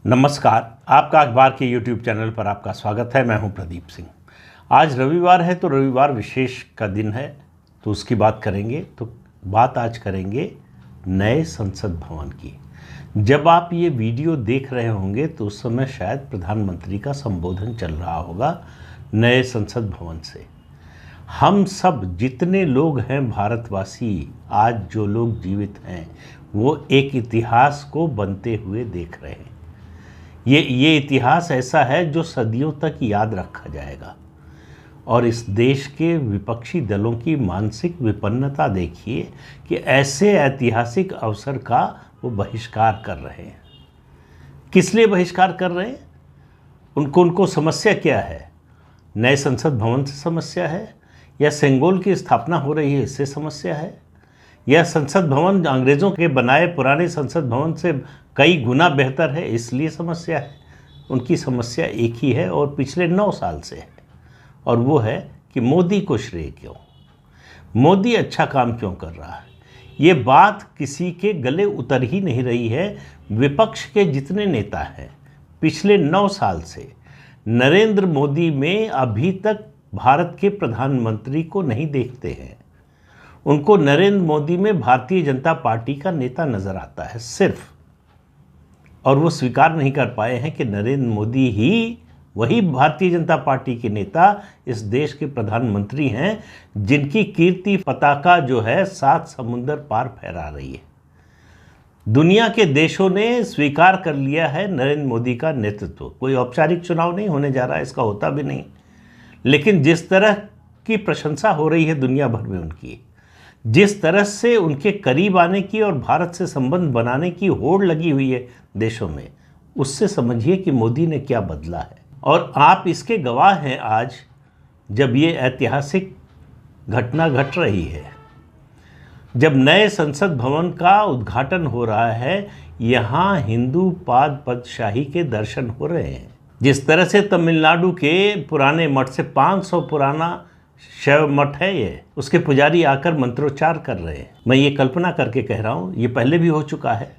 नमस्कार, आपका अखबार के YouTube चैनल पर आपका स्वागत है। मैं हूं प्रदीप सिंह। आज रविवार है तो रविवार विशेष का दिन है, तो उसकी बात करेंगे। तो बात आज करेंगे नए संसद भवन की। जब आप ये वीडियो देख रहे होंगे तो उस समय शायद प्रधानमंत्री का संबोधन चल रहा होगा नए संसद भवन से। हम सब जितने लोग हैं भारतवासी, आज जो लोग जीवित हैं, वो एक इतिहास को बनते हुए देख रहे हैं। ये इतिहास ऐसा है जो सदियों तक याद रखा जाएगा। और इस देश के विपक्षी दलों की मानसिक विपन्नता देखिए कि ऐसे ऐतिहासिक अवसर का वो बहिष्कार कर रहे हैं। किस लिए बहिष्कार कर रहे हैं? उनको समस्या क्या है? नए संसद भवन से समस्या है, या सेंगोल की स्थापना हो रही है इससे समस्या है, यह संसद भवन अंग्रेज़ों के बनाए पुराने संसद भवन से कई गुना बेहतर है इसलिए समस्या है? उनकी समस्या एक ही है और पिछले 9 साल से है, और वो है कि मोदी को श्रेय क्यों, मोदी अच्छा काम क्यों कर रहा है। ये बात किसी के गले उतर ही नहीं रही है। विपक्ष के जितने नेता हैं पिछले 9 साल से नरेंद्र मोदी में अभी तक भारत के प्रधानमंत्री को नहीं देखते हैं। उनको नरेंद्र मोदी में भारतीय जनता पार्टी का नेता नजर आता है सिर्फ, और वो स्वीकार नहीं कर पाए हैं कि नरेंद्र मोदी ही वही भारतीय जनता पार्टी के नेता इस देश के प्रधानमंत्री हैं, जिनकी कीर्ति पताका जो है 7 समुंदर पार फहरा रही है। दुनिया के देशों ने स्वीकार कर लिया है नरेंद्र मोदी का नेतृत्व। कोई औपचारिक चुनाव नहीं होने जा रहा है, इसका होता भी नहीं, लेकिन जिस तरह की प्रशंसा हो रही है दुनिया भर में उनकी, जिस तरह से उनके करीब आने की और भारत से संबंध बनाने की होड़ लगी हुई है देशों में, उससे समझिए कि मोदी ने क्या बदला है। और आप इसके गवाह हैं आज, जब ये ऐतिहासिक घटना घट रही है, जब नए संसद भवन का उद्घाटन हो रहा है, यहाँ हिंदू पादशाही के दर्शन हो रहे हैं। जिस तरह से तमिलनाडु के पुराने मठ से 500 पुराना शैव मठ है ये, उसके पुजारी आकर मंत्रोच्चार कर रहे हैं। मैं ये कल्पना करके कह रहा हूँ, ये पहले भी हो चुका है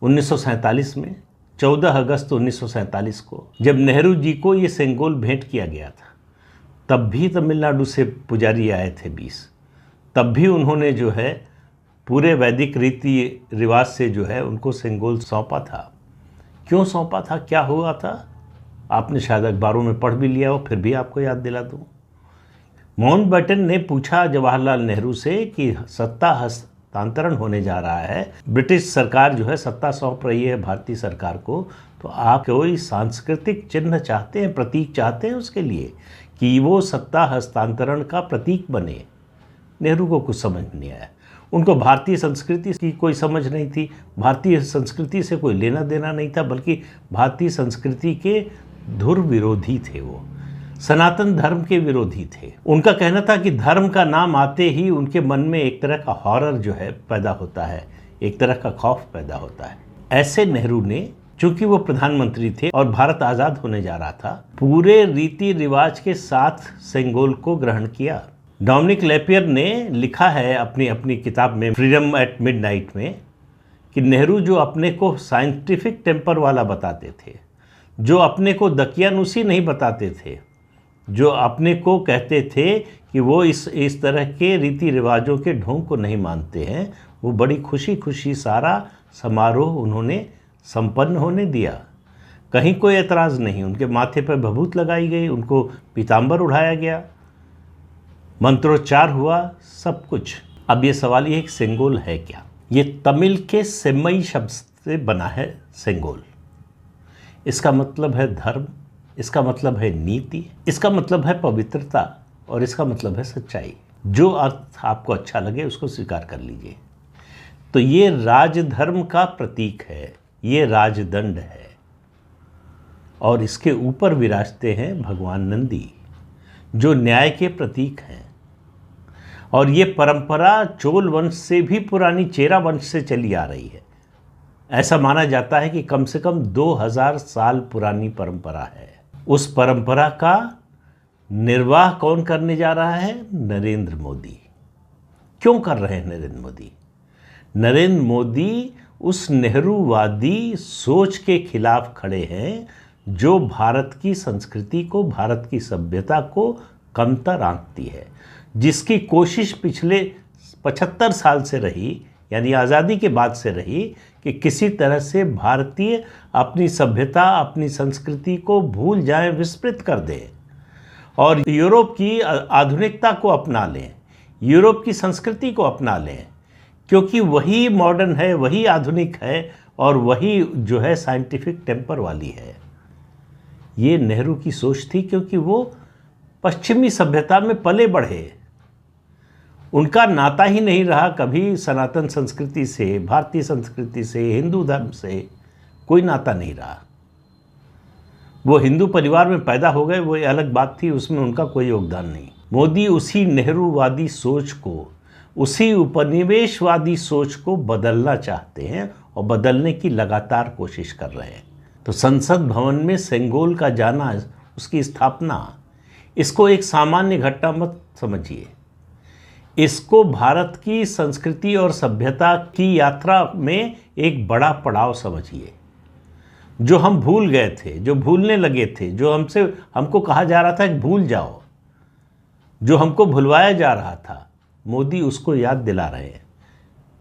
1947 में, 14 अगस्त 1947 को, जब नेहरू जी को ये सेंगोल भेंट किया गया था। तब भी तमिलनाडु से पुजारी आए थे 20। तब भी उन्होंने जो है पूरे वैदिक रीति रिवाज से जो है उनको सेंगोल सौंपा था। क्यों सौंपा था, क्या हुआ था, आपने शायद अखबारों में पढ़ भी लिया हो, फिर भी आपको याद दिला दूँ। माउंटबेटन ने पूछा जवाहरलाल नेहरू से कि सत्ता हस्तांतरण होने जा रहा है, ब्रिटिश सरकार जो है सत्ता सौंप रही है भारतीय सरकार को, तो आप कोई सांस्कृतिक चिन्ह चाहते हैं, प्रतीक चाहते हैं उसके लिए कि वो सत्ता हस्तांतरण का प्रतीक बने। नेहरू को कुछ समझ नहीं आया। उनको भारतीय संस्कृति की कोई समझ नहीं थी, भारतीय संस्कृति से कोई लेना देना नहीं था, बल्कि भारतीय संस्कृति के धुर विरोधी थे, वो सनातन धर्म के विरोधी थे। उनका कहना था कि धर्म का नाम आते ही उनके मन में एक तरह का हॉरर जो है पैदा होता है, एक तरह का खौफ पैदा होता है। ऐसे नेहरू ने, चूंकि वो प्रधानमंत्री थे और भारत आज़ाद होने जा रहा था, पूरे रीति रिवाज के साथ सेंगोल को ग्रहण किया। डोमिनिक लेपियर ने लिखा है अपनी किताब में फ्रीडम एट मिडनाइट में कि नेहरू जो अपने को साइंटिफिक टेम्पर वाला बताते थे, जो अपने को दकियानुसी नहीं बताते थे, जो अपने को कहते थे कि वो इस तरह के रीति रिवाजों के ढोंग को नहीं मानते हैं, वो बड़ी खुशी खुशी सारा समारोह उन्होंने संपन्न होने दिया। कहीं कोई एतराज़ नहीं, उनके माथे पर भभूत लगाई गई, उनको पीताम्बर उड़ाया गया, मंत्रोच्चार हुआ, सब कुछ। अब ये सवाल ये है कि सेंगोल है क्या? ये तमिल के सेम्मई शब्द से बना है सेंगोल। इसका मतलब है धर्म, इसका मतलब है नीति, इसका मतलब है पवित्रता, और इसका मतलब है सच्चाई। जो अर्थ आपको अच्छा लगे उसको स्वीकार कर लीजिए। तो ये राजधर्म का प्रतीक है, ये राजदंड है, और इसके ऊपर विराजते हैं भगवान नंदी, जो न्याय के प्रतीक हैं। और ये परंपरा चोल वंश से भी पुरानी, चेरा वंश से चली आ रही है। ऐसा माना जाता है कि कम से कम 2000 साल पुरानी परंपरा है। उस परंपरा का निर्वाह कौन करने जा रहा है? नरेंद्र मोदी। क्यों कर रहे हैं नरेंद्र मोदी? नरेंद्र मोदी उस नेहरूवादी सोच के खिलाफ खड़े हैं जो भारत की संस्कृति को, भारत की सभ्यता को कमतर आंकती है, जिसकी कोशिश पिछले 75 साल से रही, यानी आज़ादी के बाद से रही, कि किसी तरह से भारतीय अपनी सभ्यता, अपनी संस्कृति को भूल जाएं, विस्मृत कर दें और यूरोप की आधुनिकता को अपना लें, यूरोप की संस्कृति को अपना लें, क्योंकि वही मॉडर्न है, वही आधुनिक है और वही जो है साइंटिफिक टेम्पर वाली है। ये नेहरू की सोच थी, क्योंकि वो पश्चिमी सभ्यता में पले बढ़े। उनका नाता ही नहीं रहा कभी सनातन संस्कृति से, भारतीय संस्कृति से, हिंदू धर्म से कोई नाता नहीं रहा। वो हिंदू परिवार में पैदा हो गए, वो अलग बात थी, उसमें उनका कोई योगदान नहीं। मोदी उसी नेहरूवादी सोच को, उसी उपनिवेशवादी सोच को बदलना चाहते हैं और बदलने की लगातार कोशिश कर रहे हैं। तो संसद भवन में सेंगोल का जाना, उसकी स्थापना, इसको एक सामान्य घटना मत समझिए, इसको भारत की संस्कृति और सभ्यता की यात्रा में एक बड़ा पड़ाव समझिए। जो हम भूल गए थे, जो भूलने लगे थे, जो हमको कहा जा रहा था कि भूल जाओ, जो हमको भुलवाया जा रहा था, मोदी उसको याद दिला रहे हैं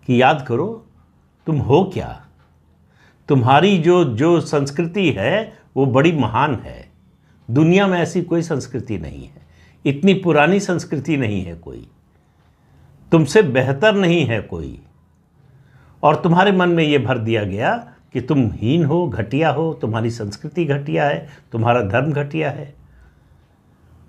कि याद करो तुम हो क्या, तुम्हारी जो संस्कृति है वो बड़ी महान है। दुनिया में ऐसी कोई संस्कृति नहीं है, इतनी पुरानी संस्कृति नहीं है कोई, तुमसे बेहतर नहीं है कोई। और तुम्हारे मन में ये भर दिया गया कि तुम हीन हो, घटिया हो, तुम्हारी संस्कृति घटिया है, तुम्हारा धर्म घटिया है।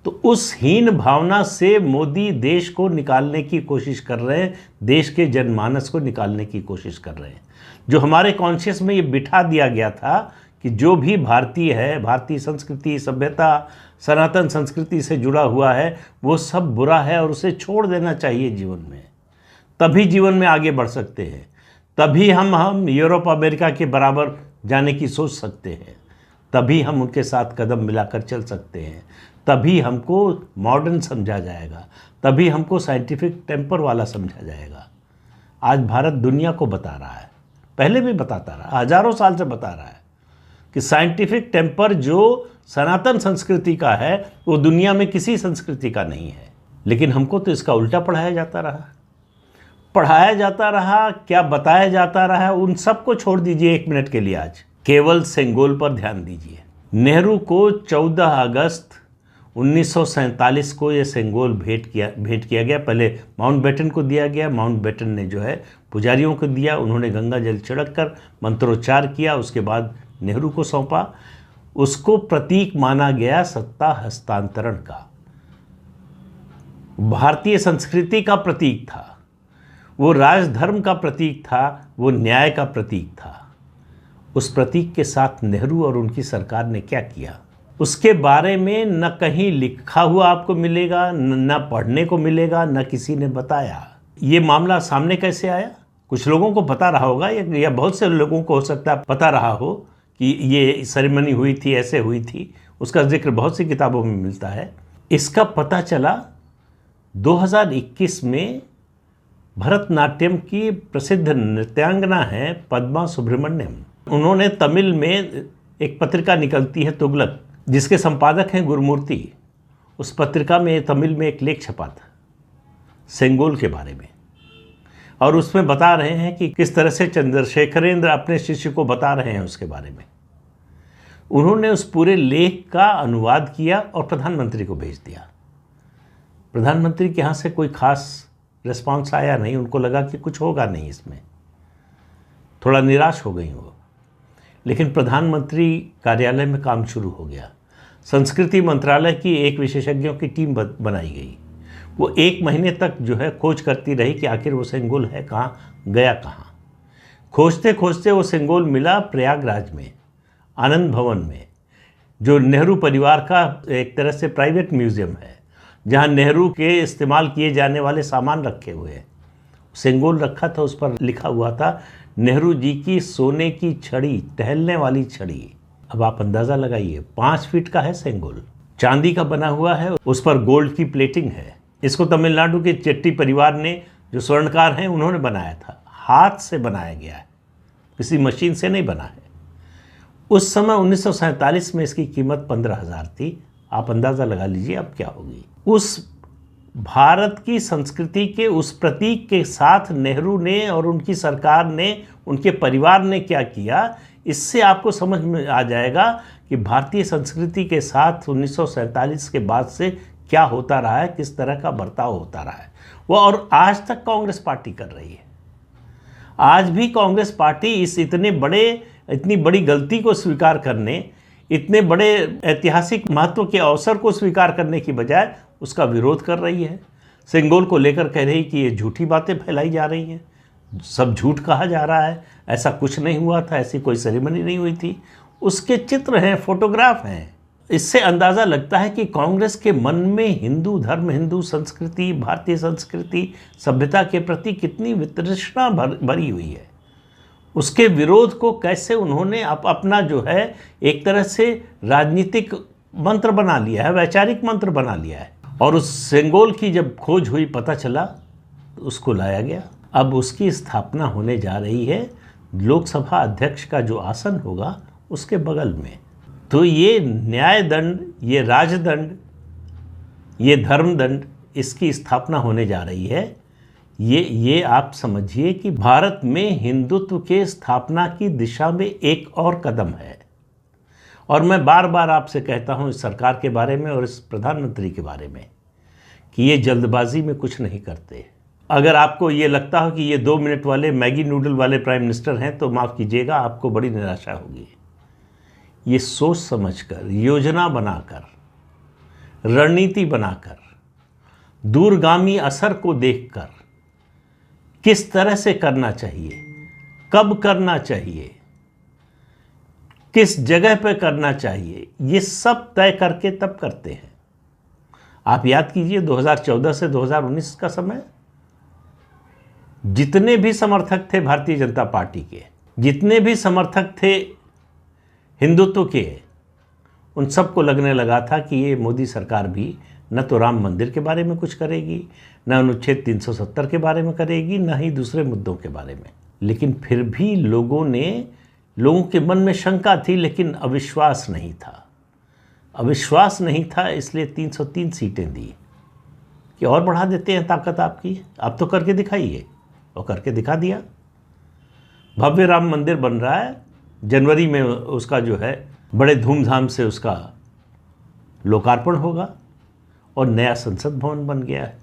तो उस हीन भावना से मोदी देश को निकालने की कोशिश कर रहे हैं, देश के जनमानस को निकालने की कोशिश कर रहे हैं। जो हमारे कॉन्शियस में ये बिठा दिया गया था कि जो भी भारतीय है, भारतीय संस्कृति, सभ्यता, सनातन संस्कृति से जुड़ा हुआ है, वो सब बुरा है और उसे छोड़ देना चाहिए जीवन में, तभी जीवन में आगे बढ़ सकते हैं, तभी हम यूरोप अमेरिका के बराबर जाने की सोच सकते हैं, तभी हम उनके साथ कदम मिलाकर चल सकते हैं, तभी हमको मॉडर्न समझा जाएगा, तभी हमको साइंटिफिक टेम्पर वाला समझा जाएगा। आज भारत दुनिया को बता रहा है, पहले भी बताता रहा, हजारों साल से बता रहा है कि साइंटिफिक टेम्पर जो सनातन संस्कृति का है वो दुनिया में किसी संस्कृति का नहीं है। लेकिन हमको तो इसका उल्टा पढ़ाया जाता रहा, क्या बताया जाता रहा, उन सबको छोड़ दीजिए एक मिनट के लिए। आज केवल सेंगोल पर ध्यान दीजिए। नेहरू को 14 अगस्त 1947 को ये सेंगोल भेंट किया गया। पहले माउंटबेटन को दिया गया, माउंटबेटन ने जो है पुजारियों को दिया, उन्होंने गंगा जल छिड़क कर मंत्रोच्चार किया, उसके बाद नेहरू को सौंपा। उसको प्रतीक माना गया सत्ता हस्तांतरण का, भारतीय संस्कृति का प्रतीक था, वो राजधर्म का प्रतीक था, वो न्याय का प्रतीक था। उस प्रतीक के साथ नेहरू और उनकी सरकार ने क्या किया, उसके बारे में न कहीं लिखा हुआ आपको मिलेगा, न पढ़ने को मिलेगा, न किसी ने बताया। ये मामला सामने कैसे आया? कुछ लोगों को पता रहा होगा, या बहुत से लोगों को हो सकता है पता रहा हो कि ये सेरेमनी हुई थी, ऐसे हुई थी, उसका जिक्र बहुत सी किताबों में मिलता है। इसका पता चला 2021 में भरतनाट्यम की प्रसिद्ध नृत्यांगना है पद्मा सुब्रमण्यम, उन्होंने तमिल में एक पत्रिका निकलती है तुगलक, जिसके संपादक हैं गुरुमूर्ति। उस पत्रिका में तमिल में एक लेख छपा था सेंगोल के बारे में, और उसमें बता रहे हैं कि किस तरह से चंद्रशेखरेंद्र अपने शिष्य को बता रहे हैं उसके बारे में। उन्होंने उस पूरे लेख का अनुवाद किया और प्रधानमंत्री को भेज दिया। प्रधानमंत्री के यहाँ से कोई खास रिस्पांस आया नहीं, उनको लगा कि कुछ होगा नहीं इसमें, थोड़ा निराश हो गई वो। लेकिन प्रधानमंत्री कार्यालय में काम शुरू हो गया। संस्कृति मंत्रालय की एक विशेषज्ञों की टीम बनाई गई। वो 1 महीने तक जो है खोज करती रही कि आखिर वो सेंगोल है कहाँ, गया कहाँ। खोजते खोजते वो सेंगोल मिला प्रयागराज में, आनंद भवन में, जो नेहरू परिवार का एक तरह से प्राइवेट म्यूज़ियम है, जहाँ नेहरू के इस्तेमाल किए जाने वाले सामान रखे हुए हैं। सेंगोल रखा था, उस पर लिखा हुआ था नेहरू जी की सोने की छड़ी, टहलने वाली छड़ी। अब आप अंदाज़ा लगाइए, 5 फीट का है सेंगोल, चांदी का बना हुआ है, उस पर गोल्ड की प्लेटिंग है। इसको तमिलनाडु के चेट्टी परिवार ने, जो स्वर्णकार हैं, उन्होंने बनाया था, हाथ से बनाया गया है, किसी मशीन से नहीं बना है। उस समय 1947 में इसकी कीमत 15,000 थी। आप अंदाज़ा लगा लीजिए अब क्या होगी। उस भारत की संस्कृति के उस प्रतीक के साथ नेहरू ने और उनकी सरकार ने, उनके परिवार ने क्या किया, इससे आपको समझ में आ जाएगा कि भारतीय संस्कृति के साथ 1947 के बाद से क्या होता रहा है, किस तरह का बर्ताव होता रहा है वो, और आज तक कांग्रेस पार्टी कर रही है। आज भी कांग्रेस पार्टी इतनी बड़ी गलती को स्वीकार करने, इतने बड़े ऐतिहासिक महत्व के अवसर को स्वीकार करने की बजाय उसका विरोध कर रही है। सिंगोल को लेकर कह रही कि ये झूठी बातें फैलाई जा रही हैं, सब झूठ कहा जा रहा है, ऐसा कुछ नहीं हुआ था, ऐसी कोई सेरेमनी नहीं हुई थी। उसके चित्र हैं, फोटोग्राफ हैं। इससे अंदाज़ा लगता है कि कांग्रेस के मन में हिंदू धर्म, हिंदू संस्कृति, भारतीय संस्कृति, सभ्यता के प्रति कितनी वितृष्णा भरी हुई है। उसके विरोध को कैसे उन्होंने अपना जो है एक तरह से राजनीतिक मंत्र बना लिया है, वैचारिक मंत्र बना लिया है। और उस सेंगोल की जब खोज हुई, पता चला, तो उसको लाया गया। अब उसकी स्थापना होने जा रही है लोकसभा अध्यक्ष का जो आसन होगा उसके बगल में। तो ये न्यायदंड, ये राजदंड, ये धर्मदंड, इसकी स्थापना होने जा रही है। ये आप समझिए कि भारत में हिंदुत्व के स्थापना की दिशा में एक और कदम है। और मैं बार बार आपसे कहता हूँ इस सरकार के बारे में और इस प्रधानमंत्री के बारे में कि ये जल्दबाजी में कुछ नहीं करते। अगर आपको ये लगता हो कि ये 2 मिनट वाले मैगी नूडल वाले प्राइम मिनिस्टर हैं तो माफ़ कीजिएगा, आपको बड़ी निराशा होगी। ये सोच समझकर, योजना बनाकर, रणनीति बनाकर, दूरगामी असर को देखकर किस तरह से करना चाहिए, कब करना चाहिए, किस जगह पर करना चाहिए, ये सब तय करके तब करते हैं। आप याद कीजिए 2014 से 2019 का समय, जितने भी समर्थक थे भारतीय जनता पार्टी के, जितने भी समर्थक थे हिंदुत्व के, उन सबको लगने लगा था कि ये मोदी सरकार भी न तो राम मंदिर के बारे में कुछ करेगी, न अनुच्छेद 370 के बारे में करेगी, न ही दूसरे मुद्दों के बारे में। लेकिन फिर भी लोगों के मन में शंका थी, लेकिन अविश्वास नहीं था। अविश्वास नहीं था, इसलिए 303 सीटें दी कि और बढ़ा देते हैं ताकत आपकी, आप तो करके दिखाइए। और करके दिखा दिया। भव्य राम मंदिर बन रहा है, जनवरी में उसका जो है बड़े धूमधाम से उसका लोकार्पण होगा और नया संसद भवन बन गया है।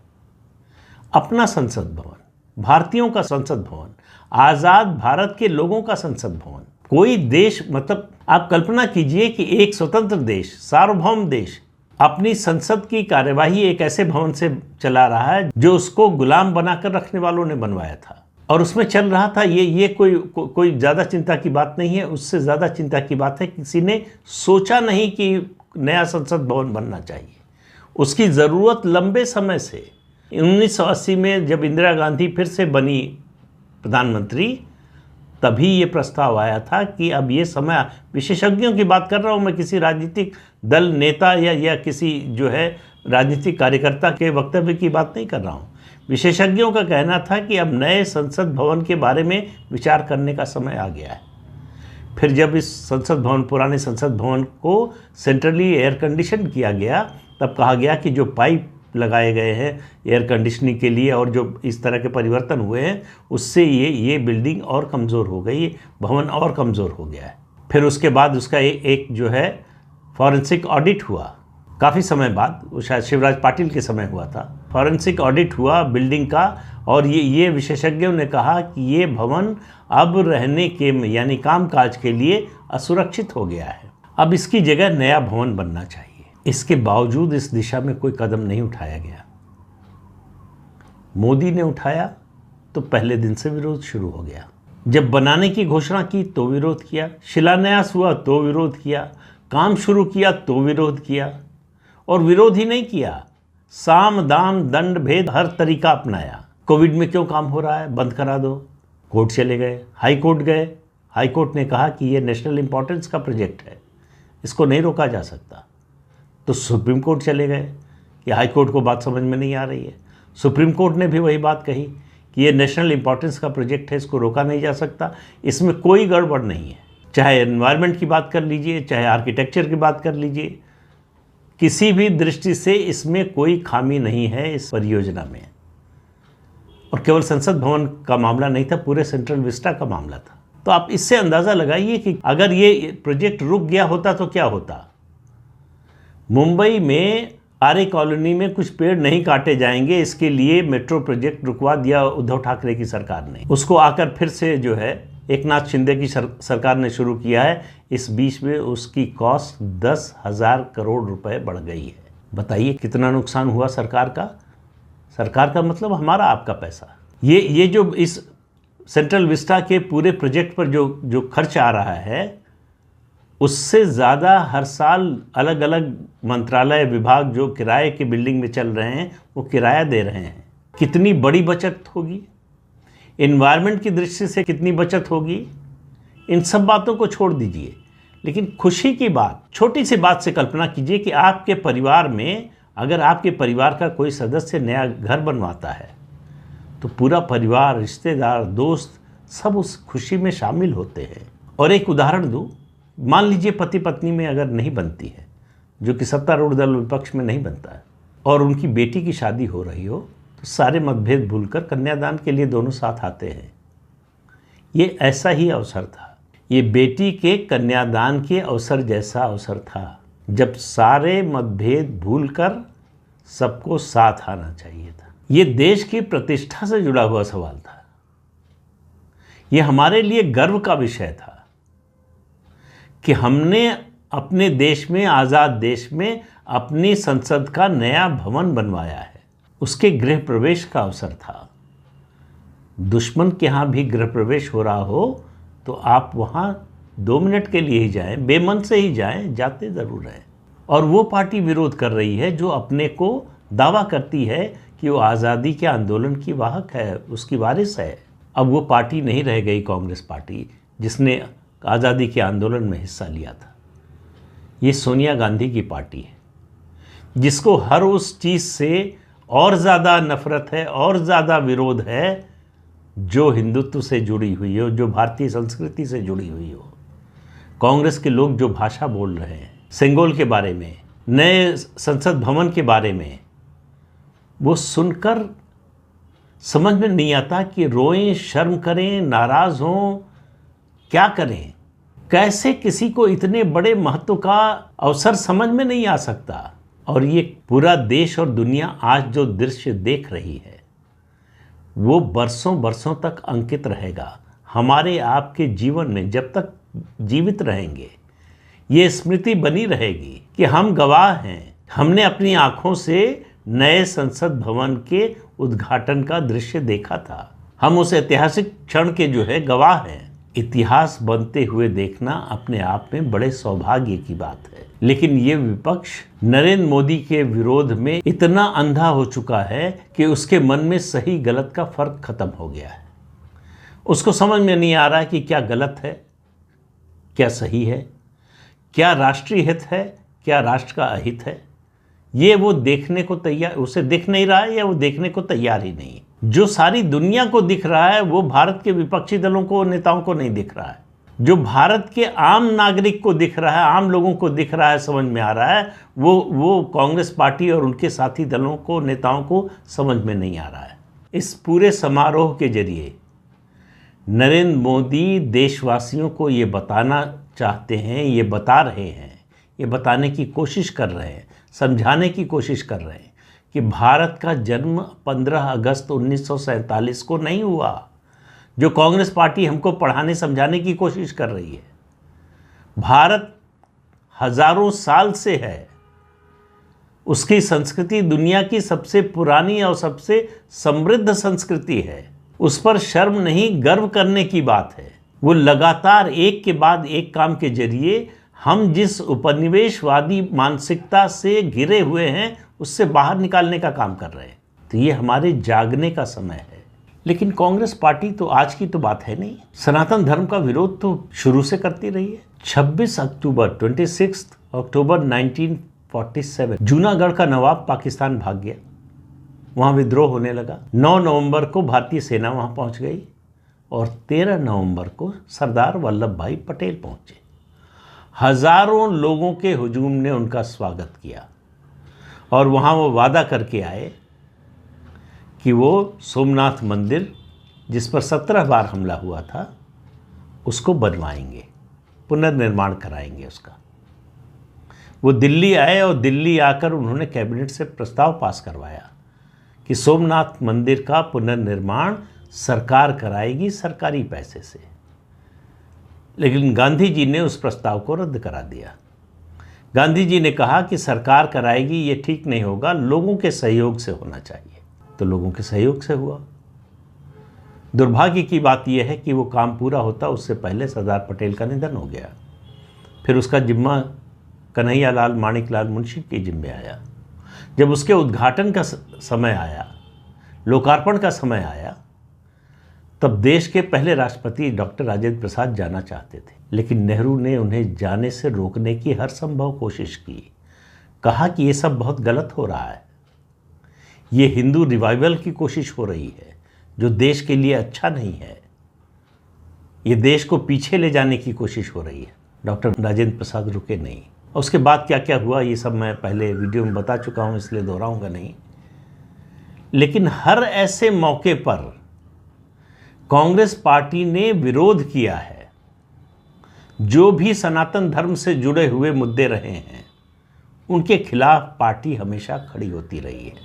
अपना संसद भवन, भारतीयों का संसद भवन, आज़ाद भारत के लोगों का संसद भवन। कोई देश, मतलब आप कल्पना कीजिए कि एक स्वतंत्र देश, सार्वभौम देश अपनी संसद की कार्यवाही एक ऐसे भवन से चला रहा है जो उसको गुलाम बनाकर रखने वालों ने बनवाया था और उसमें चल रहा था। ये कोई ज़्यादा चिंता की बात नहीं है। उससे ज़्यादा चिंता की बात है किसी ने सोचा नहीं कि नया संसद भवन बनना चाहिए। उसकी ज़रूरत लंबे समय से 1980 में जब इंदिरा गांधी फिर से बनी प्रधानमंत्री, तभी ये प्रस्ताव आया था कि अब ये समय, विशेषज्ञों की बात कर रहा हूँ मैं, किसी राजनीतिक दल नेता या किसी जो है राजनीतिक कार्यकर्ता के वक्तव्य की बात नहीं कर रहा हूँ। विशेषज्ञों का कहना था कि अब नए संसद भवन के बारे में विचार करने का समय आ गया है। फिर जब इस संसद भवन, पुराने संसद भवन को सेंट्रली एयर कंडीशन किया गया, तब कहा गया कि जो पाइप लगाए गए हैं एयर कंडीशनिंग के लिए और जो इस तरह के परिवर्तन हुए हैं, उससे ये बिल्डिंग और कमज़ोर हो गई, भवन और कमज़ोर हो गया है। फिर उसके बाद उसका एक जो है फॉरेंसिक ऑडिट हुआ, काफ़ी समय बाद, वो शायद शिवराज पाटिल के समय हुआ था। फॉरेंसिक ऑडिट हुआ बिल्डिंग का और ये विशेषज्ञों ने कहा कि ये भवन अब रहने के, यानी कामकाज के लिए असुरक्षित हो गया है, अब इसकी जगह नया भवन बनना चाहिए। इसके बावजूद इस दिशा में कोई कदम नहीं उठाया गया। मोदी ने उठाया तो पहले दिन से विरोध शुरू हो गया। जब बनाने की घोषणा की तो विरोध किया, शिलान्यास हुआ तो विरोध किया, काम शुरू किया तो विरोध किया। और विरोध ही नहीं किया, साम दाम दंड भेद हर तरीका अपनाया। कोविड में क्यों काम हो रहा है, बंद करा दो। कोर्ट चले गए, हाई कोर्ट गए, हाई कोर्ट ने कहा कि ये नेशनल इंपॉर्टेंस का प्रोजेक्ट है, इसको नहीं रोका जा सकता। तो सुप्रीम कोर्ट चले गए कि हाई कोर्ट को बात समझ में नहीं आ रही है। सुप्रीम कोर्ट ने भी वही बात कही कि ये नेशनल इंपॉर्टेंस का प्रोजेक्ट है, इसको रोका नहीं जा सकता, इसमें कोई गड़बड़ नहीं है। चाहे एनवायरनमेंट की बात कर लीजिए, चाहे आर्किटेक्चर की बात कर लीजिए, किसी भी दृष्टि से इसमें कोई खामी नहीं है इस परियोजना में। और केवल संसद भवन का मामला नहीं था, पूरे सेंट्रल विस्टा का मामला था। तो आप इससे अंदाज़ा लगाइए कि अगर ये प्रोजेक्ट रुक गया होता तो क्या होता। मुंबई में आर्य कॉलोनी में कुछ पेड़ नहीं काटे जाएंगे, इसके लिए मेट्रो प्रोजेक्ट रुकवा दिया उद्धव ठाकरे की सरकार ने। उसको आकर फिर से जो है एकनाथ शिंदे की सरकार ने शुरू किया है। इस बीच में उसकी कॉस्ट 10,000 करोड़ रुपए बढ़ गई है। बताइए कितना नुकसान हुआ सरकार का। सरकार का मतलब हमारा आपका पैसा। ये जो इस सेंट्रल विस्टा के पूरे प्रोजेक्ट पर जो खर्च आ रहा है, उससे ज़्यादा हर साल अलग अलग मंत्रालय विभाग जो किराए के बिल्डिंग में चल रहे हैं वो किराया दे रहे हैं। कितनी बड़ी बचत होगी, एनवायरनमेंट की दृष्टि से कितनी बचत होगी, इन सब बातों को छोड़ दीजिए। लेकिन खुशी की बात, छोटी सी बात से कल्पना कीजिए कि आपके परिवार में अगर आपके परिवार का कोई सदस्य नया घर बनवाता है तो पूरा परिवार, रिश्तेदार, दोस्त सब उस खुशी में शामिल होते हैं। और एक उदाहरण दूँ, मान लीजिए पति पत्नी में अगर नहीं बनती है, जो कि सत्तारूढ़ दल विपक्ष में नहीं बनता है, और उनकी बेटी की शादी हो रही हो, तो सारे मतभेद भूलकर कन्यादान के लिए दोनों साथ आते हैं। ये ऐसा ही अवसर था, ये बेटी के कन्यादान के अवसर जैसा अवसर था, जब सारे मतभेद भूलकर सबको साथ आना चाहिए था। ये देश की प्रतिष्ठा से जुड़ा हुआ सवाल था। ये हमारे लिए गर्व का विषय था कि हमने अपने देश में, आज़ाद देश में, अपनी संसद का नया भवन बनवाया है। उसके गृह प्रवेश का अवसर था। दुश्मन के यहाँ भी गृह प्रवेश हो रहा हो तो आप वहाँ 2 मिनट के लिए ही जाएं, बेमन से ही जाएं, जाते ज़रूर हैं। और वो पार्टी विरोध कर रही है जो अपने को दावा करती है कि वो आज़ादी के आंदोलन की वाहक है, उसकी वारिस है। अब वो पार्टी नहीं रह गई कांग्रेस पार्टी जिसने आज़ादी के आंदोलन में हिस्सा लिया था। ये सोनिया गांधी की पार्टी है जिसको हर उस चीज़ से और ज़्यादा नफरत है और ज़्यादा विरोध है जो हिंदुत्व से जुड़ी हुई हो, जो भारतीय संस्कृति से जुड़ी हुई हो। कांग्रेस के लोग जो भाषा बोल रहे हैं सेंगोल के बारे में, नए संसद भवन के बारे में, वो सुनकर समझ में नहीं आता कि रोएं, शर्म करें, नाराज़ हों, क्या करें। कैसे किसी को इतने बड़े महत्व का अवसर समझ में नहीं आ सकता। और ये पूरा देश और दुनिया आज जो दृश्य देख रही है वो बरसों बरसों तक अंकित रहेगा हमारे आपके जीवन में। जब तक जीवित रहेंगे ये स्मृति बनी रहेगी कि हम गवाह हैं। हमने अपनी आंखों से नए संसद भवन के उद्घाटन का दृश्य देखा था। हम उस ऐतिहासिक क्षण के जो है गवाह हैं। इतिहास बनते हुए देखना अपने आप में बड़े सौभाग्य की बात है। लेकिन ये विपक्ष नरेंद्र मोदी के विरोध में इतना अंधा हो चुका है कि उसके मन में सही गलत का फर्क खत्म हो गया है। उसको समझ में नहीं आ रहा है कि क्या गलत है, क्या सही है, क्या राष्ट्रीय हित है, क्या राष्ट्र का अहित है। ये वो देखने को तैयार, उसे दिख नहीं रहा है या वो देखने को तैयार ही नहीं है। जो सारी दुनिया को दिख रहा है वो भारत के विपक्षी दलों को, नेताओं को नहीं दिख रहा है। जो भारत के आम नागरिक को दिख रहा है, आम लोगों को दिख रहा है, समझ में आ रहा है, वो कांग्रेस पार्टी और उनके साथी दलों को, नेताओं को समझ में नहीं आ रहा है। इस पूरे समारोह के जरिए नरेंद्र मोदी देशवासियों को ये बताना चाहते हैं, ये बता रहे हैं, ये बताने की कोशिश कर रहे हैं, समझाने की कोशिश कर रहे हैं कि भारत का जन्म 15 अगस्त 1947 को नहीं हुआ, जो कांग्रेस पार्टी हमको पढ़ाने समझाने की कोशिश कर रही है। भारत हजारों साल से है। उसकी संस्कृति दुनिया की सबसे पुरानी और सबसे समृद्ध संस्कृति है। उस पर शर्म नहीं, गर्व करने की बात है। वो लगातार एक के बाद एक काम के जरिए हम जिस उपनिवेशवादी मानसिकता से घिरे हुए हैं उससे बाहर निकालने का काम कर रहे हैं। तो ये हमारे जागने का समय है। लेकिन कांग्रेस पार्टी तो आज की तो बात है नहीं, सनातन धर्म का विरोध तो शुरू से करती रही है। 26 अक्टूबर 1947 जूनागढ़ का नवाब पाकिस्तान भाग गया। वहाँ विद्रोह होने लगा। 9 नवंबर को भारतीय सेना वहाँ पहुँच गई और 13 नवंबर को सरदार वल्लभ भाई पटेल पहुँचे। हजारों लोगों के हुजूम ने उनका स्वागत किया और वहाँ वो वादा करके आए कि वो सोमनाथ मंदिर जिस पर 17 बार हमला हुआ था उसको बनवाएंगे, पुनर्निर्माण कराएंगे उसका। वो दिल्ली आए और दिल्ली आकर उन्होंने कैबिनेट से प्रस्ताव पास करवाया कि सोमनाथ मंदिर का पुनर्निर्माण सरकार कराएगी सरकारी पैसे से। लेकिन गांधी जी ने उस प्रस्ताव को रद्द करा दिया। गांधी जी ने कहा कि सरकार कराएगी ये ठीक नहीं होगा, लोगों के सहयोग से होना चाहिए। तो लोगों के सहयोग से हुआ। दुर्भाग्य की बात यह है कि वो काम पूरा होता उससे पहले सरदार पटेल का निधन हो गया। फिर उसका जिम्मा कन्हैयालाल माणिकलाल मुंशी के जिम्मे आया। जब उसके उद्घाटन का समय आया, लोकार्पण का समय आया, तब देश के पहले राष्ट्रपति डॉक्टर राजेंद्र प्रसाद जाना चाहते थे, लेकिन नेहरू ने उन्हें जाने से रोकने की हर संभव कोशिश की। कहा कि ये सब बहुत गलत हो रहा है, ये हिंदू रिवाइवल की कोशिश हो रही है जो देश के लिए अच्छा नहीं है, ये देश को पीछे ले जाने की कोशिश हो रही है। डॉक्टर राजेंद्र प्रसाद रुके नहीं। उसके बाद क्या क्या हुआ ये सब मैं पहले वीडियो में बता चुका हूँ, इसलिए दोहराऊंगा नहीं। लेकिन हर ऐसे मौके पर कांग्रेस पार्टी ने विरोध किया है। जो भी सनातन धर्म से जुड़े हुए मुद्दे रहे हैं उनके खिलाफ पार्टी हमेशा खड़ी होती रही है।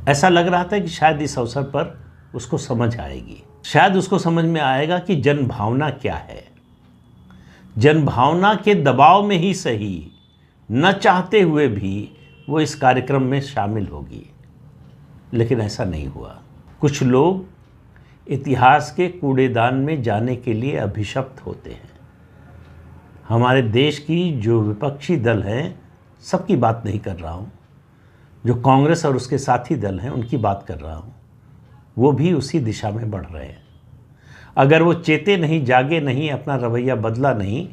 ऐसा लग रहा था कि शायद इस अवसर पर उसको समझ आएगी, शायद उसको समझ में आएगा कि जनभावना क्या है। जनभावना के दबाव में ही सही, न चाहते हुए भी वो इस कार्यक्रम में शामिल होगी। लेकिन ऐसा नहीं हुआ। कुछ लोग इतिहास के कूड़ेदान में जाने के लिए अभिशप्त होते हैं। हमारे देश की जो विपक्षी दल हैं, सबकी बात नहीं कर रहा हूँ, जो कांग्रेस और उसके साथी दल हैं उनकी बात कर रहा हूँ, वो भी उसी दिशा में बढ़ रहे हैं। अगर वो चेते नहीं, जागे नहीं, अपना रवैया बदला नहीं,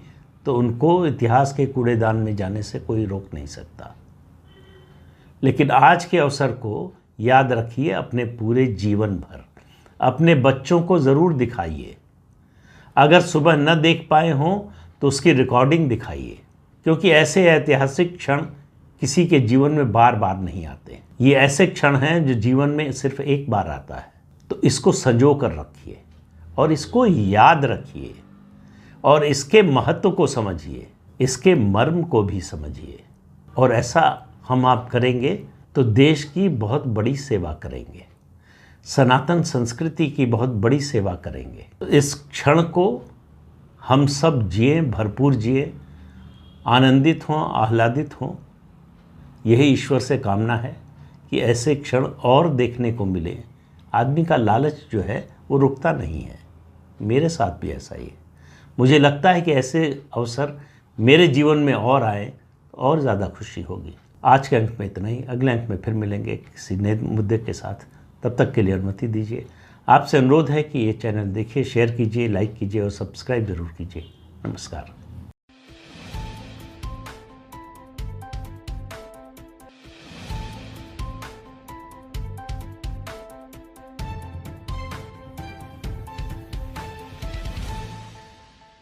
तो उनको इतिहास के कूड़ेदान में जाने से कोई रोक नहीं सकता। लेकिन आज के अवसर को याद रखिए, अपने पूरे जीवन भर अपने बच्चों को ज़रूर दिखाइए। अगर सुबह न देख पाए हों तो उसकी रिकॉर्डिंग दिखाइए, क्योंकि ऐसे ऐतिहासिक क्षण किसी के जीवन में बार बार नहीं आते। ये ऐसे क्षण हैं जो जीवन में सिर्फ एक बार आता है। तो इसको संजो कर रखिए और इसको याद रखिए और इसके महत्व को समझिए, इसके मर्म को भी समझिए। और ऐसा हम आप करेंगे तो देश की बहुत बड़ी सेवा करेंगे, सनातन संस्कृति की बहुत बड़ी सेवा करेंगे। तो इस क्षण को हम सब जिए, भरपूर जिए, आनंदित हों, आह्लादित हों। यही ईश्वर से कामना है कि ऐसे क्षण और देखने को मिले। आदमी का लालच जो है वो रुकता नहीं है। मेरे साथ भी ऐसा ही है। मुझे लगता है कि ऐसे अवसर मेरे जीवन में और आए और ज़्यादा खुशी होगी। आज के अंक में इतना ही। अगले अंक में फिर मिलेंगे किसी नए मुद्दे के साथ। तब तक के लिए अनुमति दीजिए। आपसे अनुरोध है कि ये चैनल देखिए, शेयर कीजिए, लाइक कीजिए और सब्सक्राइब ज़रूर कीजिए। नमस्कार।